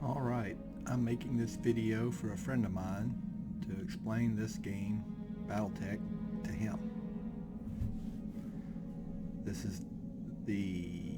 Alright, I'm making this video for a friend of mine to explain this game, Battletech, to him. This is the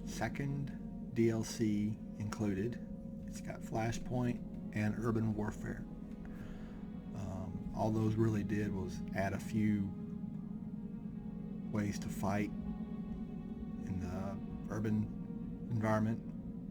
second DLC included. It's got Flashpoint and Urban Warfare. All those really did was add a few ways to fight in the urban environment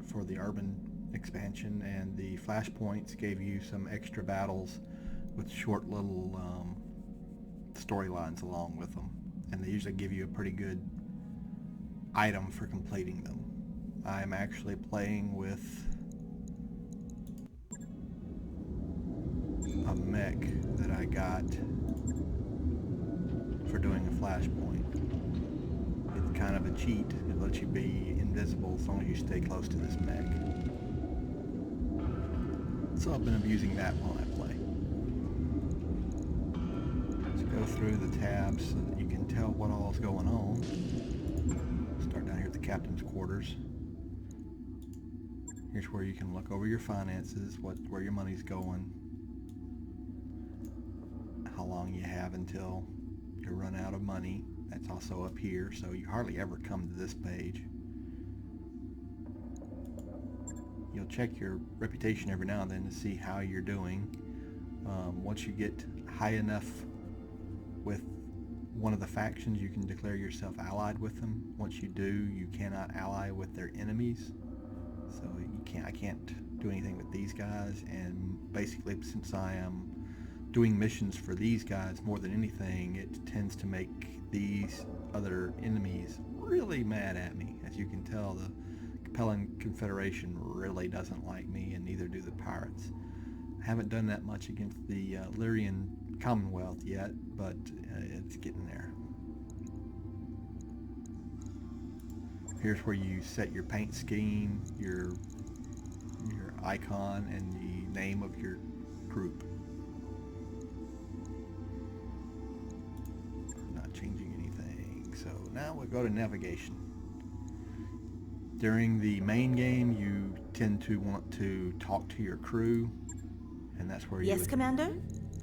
for the urban expansion, and the Flashpoints gave you some extra battles with short little storylines along with them, and they usually give you a pretty good item for completing them. I'm actually playing with a mech that I got for doing a Flashpoint. It's kind of a cheat. It lets you be invisible as long as you stay close to this mech. So I've been abusing that while I play. Let's go through the tabs so that you can tell what all is going on. Start down here at the captain's quarters. Here's where you can look over your finances, where your money's going, how long you have until you run out of money. That's also up here, so you hardly ever come to this page. You'll check your reputation every now and then to see how you're doing. Once you get high enough with one of the factions, you can declare yourself allied with them. Once you do, you cannot ally with their enemies. So I can't do anything with these guys, and basically since I am doing missions for these guys more than anything, it tends to make these other enemies really mad at me. As you can tell, the Capellan Confederation really doesn't like me, and neither do the pirates. I haven't done that much against the Lyrian Commonwealth yet, but it's getting there. Here's where you set your paint scheme, your icon, and the name of your group. Not changing anything. So now we'll go to navigation. During the main game, you tend to want to talk to your crew, and that's where you Yes, Commander?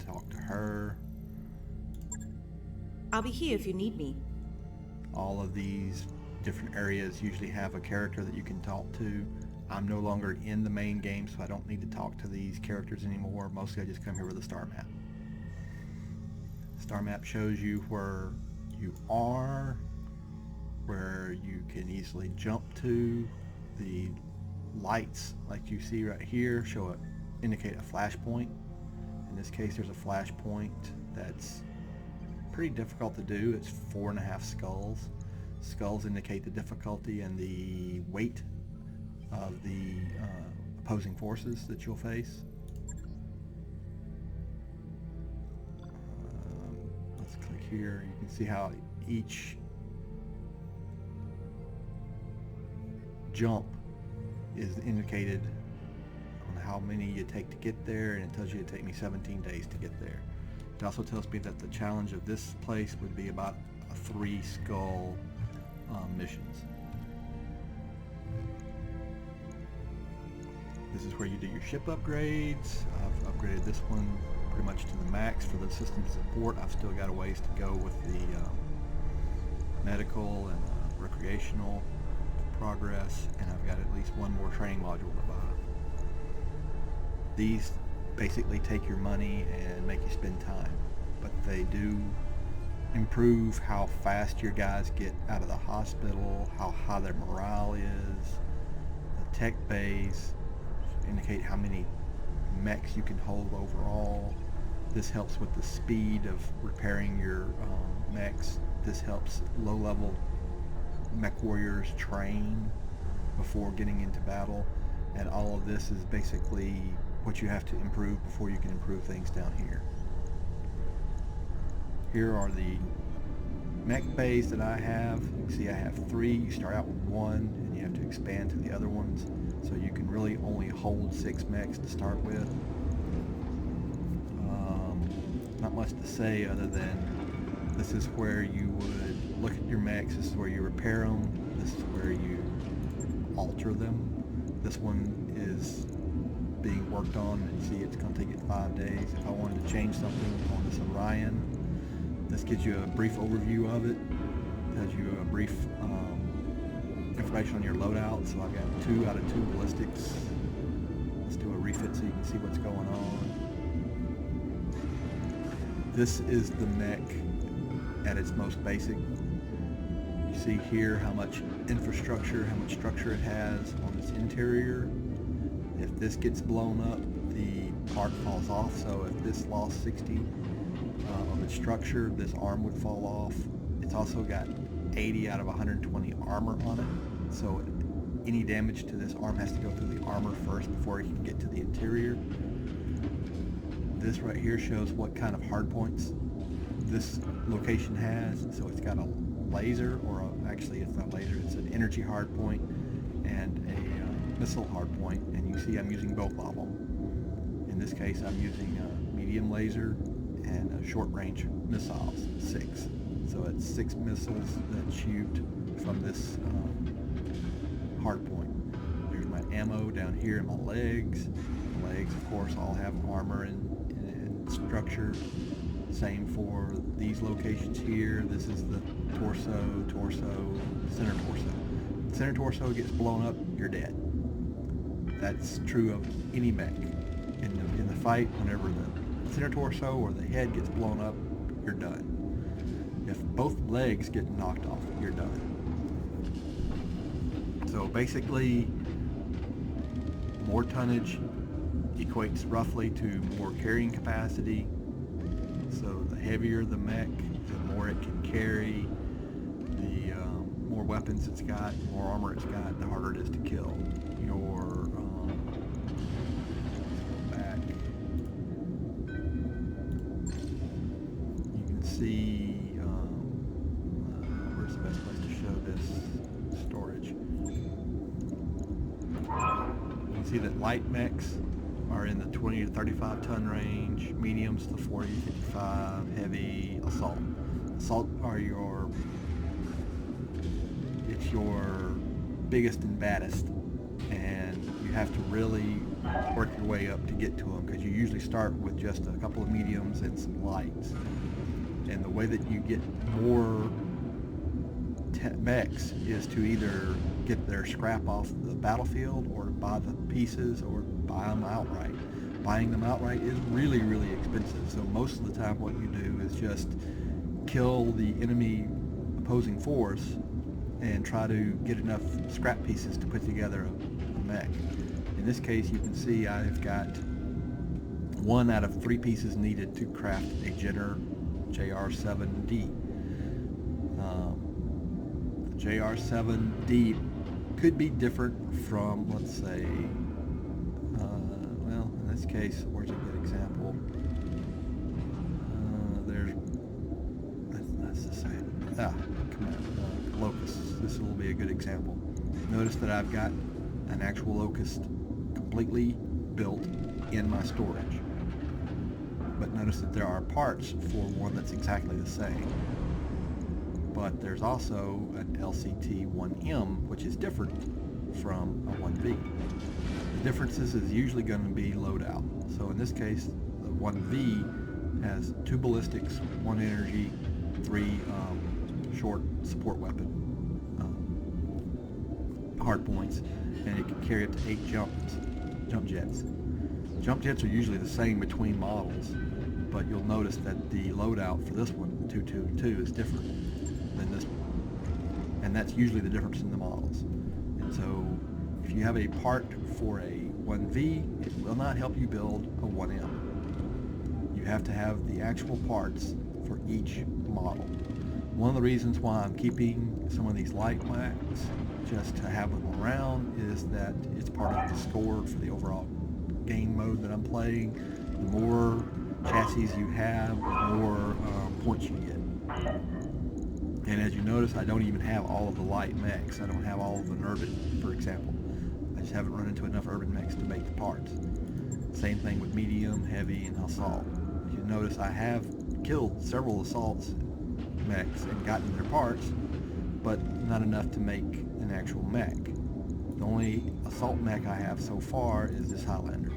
talk to her. I'll be here if you need me. All of these different areas usually have a character that you can talk to. I'm no longer in the main game, so I don't need to talk to these characters anymore. Mostly I just come here with a star map. Star map shows you where you are, where you can easily jump to. The lights, like you see right here, indicate a flashpoint. In this case, there's a flashpoint that's pretty difficult to do. It's 4.5 skulls. Skulls indicate the difficulty and the weight of the opposing forces that you'll face. Let's click here. You can see how each jump is indicated on how many you take to get there, and it tells you it take me 17 days to get there. It also tells me that the challenge of this place would be about a 3 skull missions. This is where you do your ship upgrades. I've upgraded this one pretty much to the max for the system support. I've still got a ways to go with the medical and recreational progress, and I've got at least one more training module to buy. These basically take your money and make you spend time, but they do improve how fast your guys get out of the hospital, how high their morale is. The tech bays indicate how many mechs you can hold overall. This helps with the speed of repairing your mechs. This helps low-level mech warriors train before getting into battle, and all of this is basically what you have to improve before you can improve things down here. Here are the mech bays that I have. You can see I have 3. You start out with 1 and you have to expand to the other ones, so you can really only hold 6 mechs to start with. Not much to say other than this is where you would look at your mechs, this is where you repair them, this is where you alter them. This one is being worked on, and see it's going to take it 5 days. If I wanted to change something on this Orion, this gives you a brief overview of it. Tells you a brief information on your loadout. So I've got 2 out of 2 ballistics. Let's do a refit so you can see what's going on. This is the mech at its most basic. You see here how much infrastructure, how much structure it has on its interior. If this gets blown up, the part falls off. So if this lost 60 of its structure, this arm would fall off. It's also got 80 out of 120 armor on it. So any damage to this arm has to go through the armor first before it can get to the interior. This right here shows what kind of hard points this location has. So it's got a laser, or actually it's not laser, it's an energy hard point and a missile hard point, and you see I'm using both of them. In this case I'm using a medium laser and a short range missiles, 6. So it's 6 missiles that shoot from this hard point. There's my ammo down here in my legs. The legs of course all have armor and structure. Same for these locations here. This is the torso, center torso. Center torso gets blown up, you're dead. That's true of any mech. In the fight, whenever the center torso or the head gets blown up, you're done. If both legs get knocked off, you're done. So basically, more tonnage equates roughly to more carrying capacity. So the heavier the mech, the more it can carry, the more weapons it's got, the more armor it's got, the harder it is to kill. Your back, you can see where's the best place to show this storage. You can see that light mechs are in the 20 to 35 ton range, mediums to 40 to 55, heavy assault. Assault are your biggest and baddest, and you have to really work your way up to get to them, because you usually start with just a couple of mediums and some lights. And the way that you get more mechs is to either get their scrap off the battlefield, or to buy the pieces, or buy them outright. Buying them outright is really, really expensive. So most of the time what you do is just kill the enemy opposing force and try to get enough scrap pieces to put together a mech. In this case, you can see I've got 1 out of 3 pieces needed to craft a Jenner JR7D. The JR7D could be different from, let's say, well, in this case, where's a good example? That's the same. Come on, Locust. This will be a good example. Notice that I've got an actual Locust completely built in my storage. But notice that there are parts for one that's exactly the same. But there's also an LCT-1M, which is different from a 1V. The differences is usually going to be loadout. So in this case, the 1V has 2 ballistics, 1 energy, 3 short support weapon hard points, and it can carry up to 8 jump jets. Jump jets are usually the same between models, but you'll notice that the loadout for this one, 222, is different than this one, and that's usually the difference in the models. And so if you have a part for a 1V, it will not help you build a 1M. You have to have the actual parts for each model. One of the reasons why I'm keeping some of these light mechs just to have them around is that it's part of the score for the overall game mode that I'm playing. The more chassis you have, the more points you get. And as you notice, I don't even have all of the light mechs. I don't have all of an urban, for example. I just haven't run into enough urban mechs to make the parts. Same thing with medium, heavy, and assault. As you notice, I have killed several assaults mechs and gotten their parts, but not enough to make an actual mech. The only assault mech I have so far is this Highlander.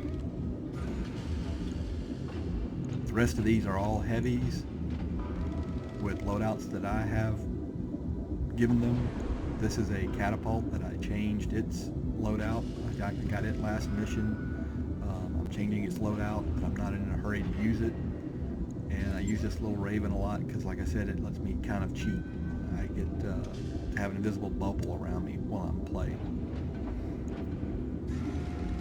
The rest of these are all heavies with loadouts that I have given them. This is a catapult that I changed its loadout. I got it last mission. I'm changing its loadout, but I'm not in a hurry to use it. And I use this little Raven a lot because, like I said, it lets me kind of cheat. I get to have an invisible bubble around me while I'm playing.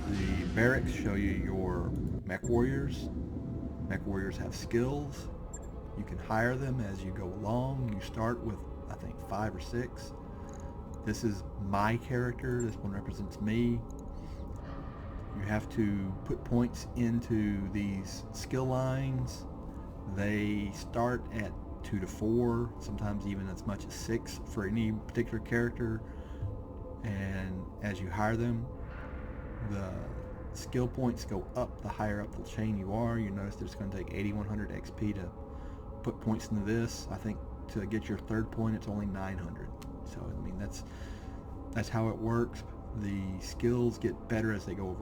The barracks show you your mech warriors. Mech warriors have skills. You can hire them as you go along. You start with, I think, 5 or 6. This is my character. This one represents me. You have to put points into these skill lines. They start at 2 to 4, sometimes even as much as 6 for any particular character. And as you hire them, the skill points go up the higher up the chain you are. You notice that it's going to take 8100 XP to put points into this. I think to get your 3rd point it's only 900. So I mean that's how it works. The skills get better as they go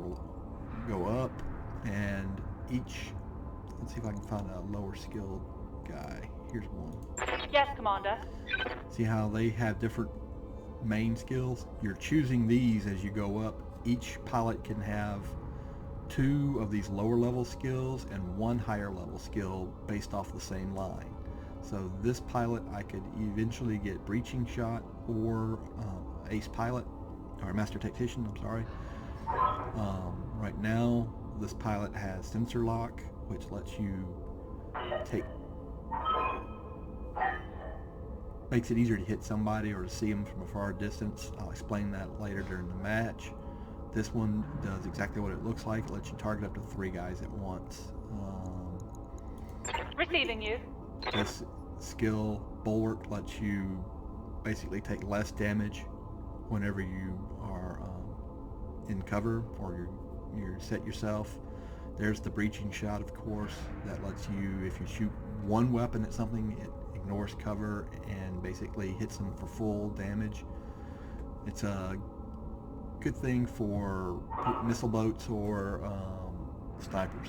up, and each, let's see if I can find a lower skilled guy. Here's one. Yes, Commander. See how they have different main skills? You're choosing these as you go up. Each pilot can have 2 of these lower level skills and 1 higher level skill based off the same line. So this pilot, I could eventually get breaching shot or ace pilot, or master tactician, I'm sorry. Right now, this pilot has sensor lock, which lets you makes it easier to hit somebody or to see them from a far distance. I'll explain that later during the match. This one does exactly what it looks like. It lets you target up to 3 guys at once. Receiving you. This skill, Bulwark, lets you basically take less damage whenever you are in cover or you're set yourself. There's the breaching shot, of course, that lets you, if you shoot one weapon at something, it ignores cover and basically hits them for full damage. It's a good thing for missile boats or snipers.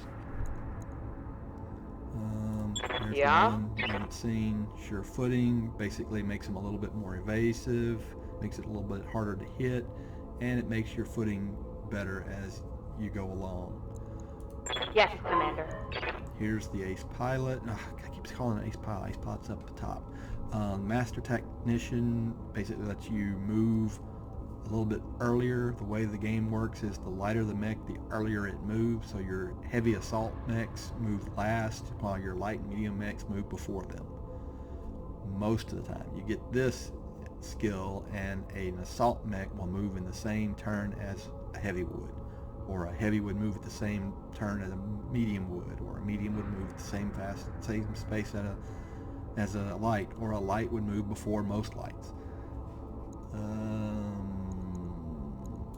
There's one you haven't seen. Sure footing basically makes them a little bit more evasive, makes it a little bit harder to hit, and it makes your footing better as you go along. Yes, Commander. Here's the ace pilot. I keep calling it ace pilot. Ace pilot's up the top. Master Technician basically lets you move a little bit earlier. The way the game works is the lighter the mech, the earlier it moves. So your heavy assault mechs move last, while your light and medium mechs move before them. Most of the time. You get this skill and an assault mech will move in the same turn as a heavy would. Or a heavy would move at the same turn as a medium would, or a medium would move at the same space as a light, or a light would move before most lights.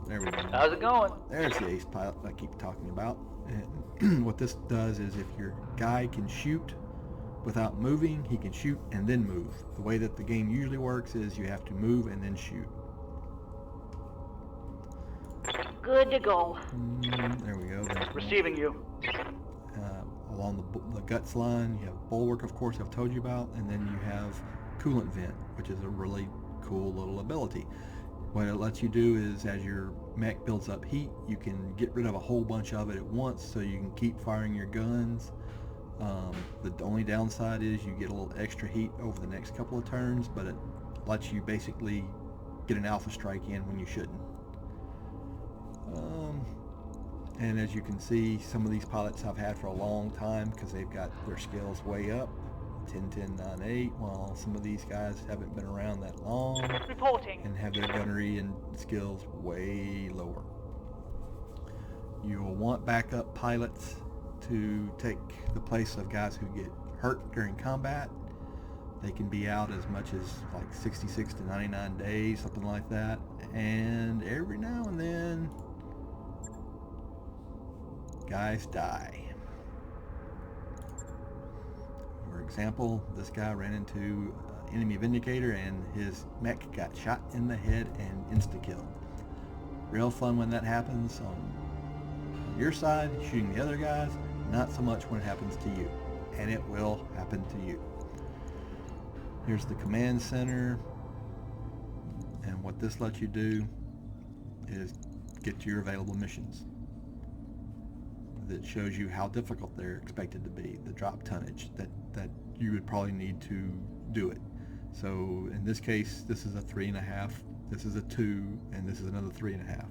There we go. How's it going? There's the ace pilot I keep talking about. And what this does is if your guy can shoot without moving, he can shoot and then move. The way that the game usually works is you have to move and then shoot. Good to go. There we go. Receiving you. Along the guts line, you have Bulwark, of course, I've told you about, and then you have Coolant Vent, which is a really cool little ability. What it lets you do is, as your mech builds up heat, you can get rid of a whole bunch of it at once, so you can keep firing your guns. The only downside is you get a little extra heat over the next couple of turns, but it lets you basically get an alpha strike in when you shouldn't. And as you can see, some of these pilots I've had for a long time because they've got their skills way up, 10, 10, 9, 8, while some of these guys haven't been around that long Reporting. and have their gunnery and skills way lower. You'll want backup pilots to take the place of guys who get hurt during combat. They can be out as much as like 66 to 99 days, something like that. And every now and then, guys die. For example, this guy ran into enemy Vindicator and his mech got shot in the head and insta-killed. Real fun when that happens on your side, shooting the other guys, not so much when it happens to you. And it will happen to you. Here's the command center, and what this lets you do is get to your available missions. That shows you how difficult they're expected to be, the drop tonnage that you would probably need to do it. So in this case, this is a 3.5, this is a 2, and this is another 3.5.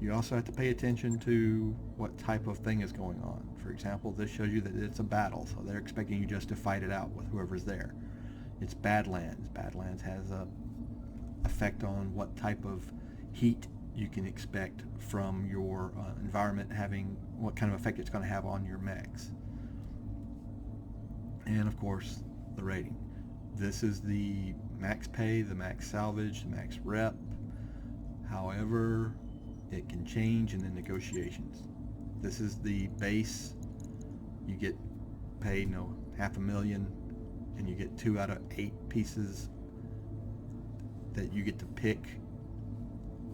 You also have to pay attention to what type of thing is going on. For example, this shows you that it's a battle, so they're expecting you just to fight it out with whoever's there. It's Badlands. Badlands has a effect on what type of heat you can expect from your environment, having what kind of effect it's going to have on your mechs. And of course, the rating. This is the max pay, the max salvage, the max rep. However, it can change in the negotiations. This is the base. You get paid $500,000, and you get 2 out of 8 pieces that you get to pick.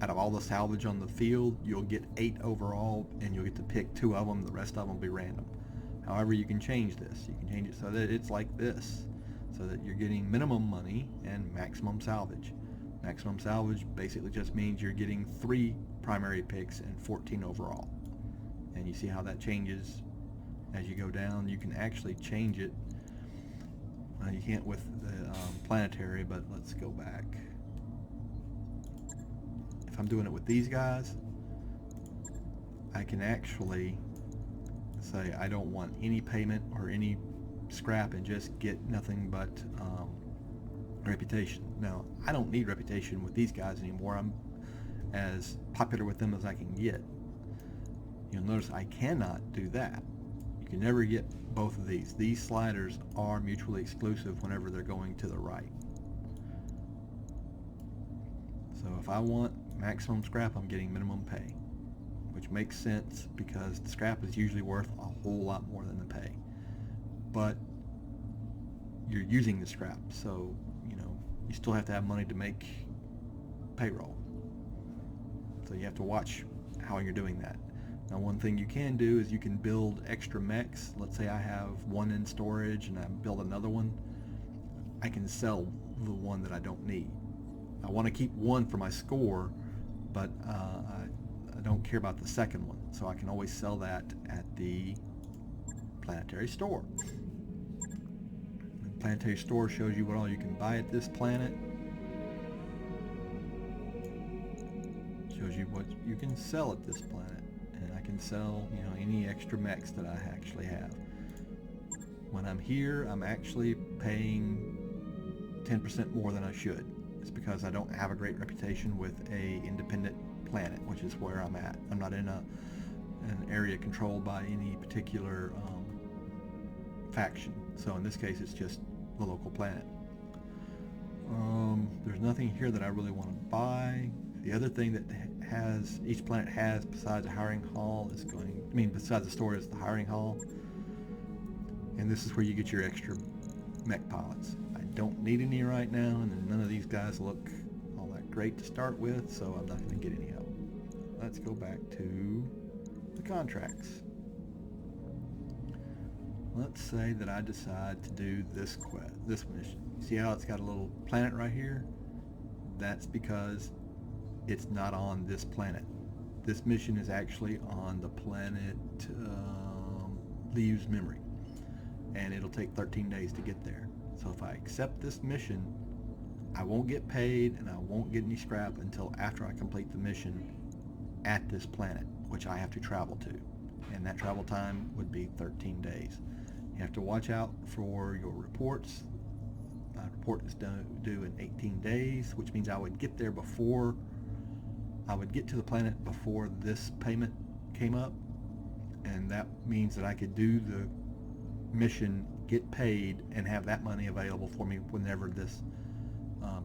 Out of all the salvage on the field, you'll get 8 overall, and you'll get to pick 2 of them. The rest of them will be random. However, you can change this. You can change it so that it's like this, so that you're getting minimum money and maximum salvage. Maximum salvage basically just means you're getting 3 primary picks and 14 overall. And you see how that changes as you go down. You can actually change it. You can't with the planetary, but let's go back. If I'm doing it with these guys, I can actually say I don't want any payment or any scrap and just get nothing but reputation. Now, I don't need reputation with these guys anymore. I'm as popular with them as I can get. You'll notice I cannot do that. You can never get both of these. These sliders are mutually exclusive whenever they're going to the right. So if I want maximum scrap, I'm getting minimum pay, which makes sense because the scrap is usually worth a whole lot more than the pay. But you're using the scrap, so you still have to have money to make payroll. So you have to watch how you're doing that. Now, one thing you can do is you can build extra mechs. Let's say I have one in storage and I build another one. I can sell the one that I don't need. I want to keep one for my score, but I don't care about the second one. So I can always sell that at the planetary store. The planetary store shows you what all you can buy at this planet. Shows you what you can sell at this planet. And I can sell, any extra mechs that I actually have. When I'm here, I'm actually paying 10% more than I should. It's because I don't have a great reputation with a independent planet, which is where I'm at. I'm not in an area controlled by any particular faction. So in this case, it's just the local planet. There's nothing here that I really want to buy. The other thing that each planet has besides the hiring hall is besides the store, is the hiring hall. And this is where you get your extra mech pilots. I don't need any right now, and none of these guys look all that great to start with, so I'm not going to get any of them. Let's go back to the contracts. Let's say that I decide to do this mission. See how it's got a little planet right here? That's because it's not on this planet. This mission is actually on the planet Leaves Memory, and it'll take 13 days to get there. So if I accept this mission, I won't get paid and I won't get any scrap until after I complete the mission at this planet, which I have to travel to, and that travel time would be 13 days. You have to watch out for your reports. My report is due in 18 days, which means I would get there before I would get to the planet before this payment came up, and that means that I could do the mission, get paid, and have that money available for me whenever this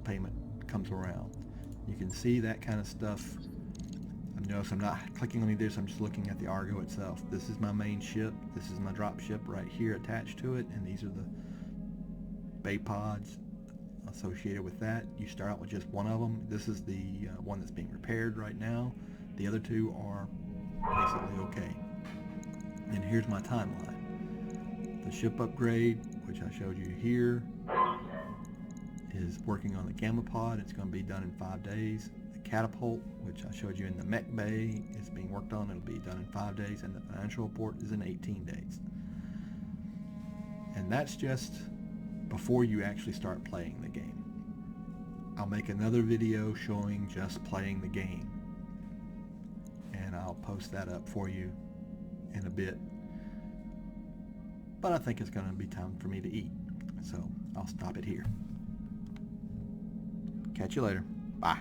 payment comes around. You can see that kind of stuff. Notice I'm not clicking on any of this, I'm just looking at the Argo itself. This is my main ship, this is my drop ship right here attached to it, and these are the bay pods. associated with that. You start out with just one of them. This is the one that's being repaired right now. The other two are basically okay. And here's my timeline. The ship upgrade, which I showed you here, is working on the Gamma Pod. It's going to be done in 5 days. The catapult, which I showed you in the mech bay, is being worked on. It'll be done in 5 days. And the financial report is in 18 days. And that's just before you actually start playing the game. I'll make another video showing just playing the game. And I'll post that up for you in a bit. But I think it's going to be time for me to eat. So I'll stop it here. Catch you later. Bye.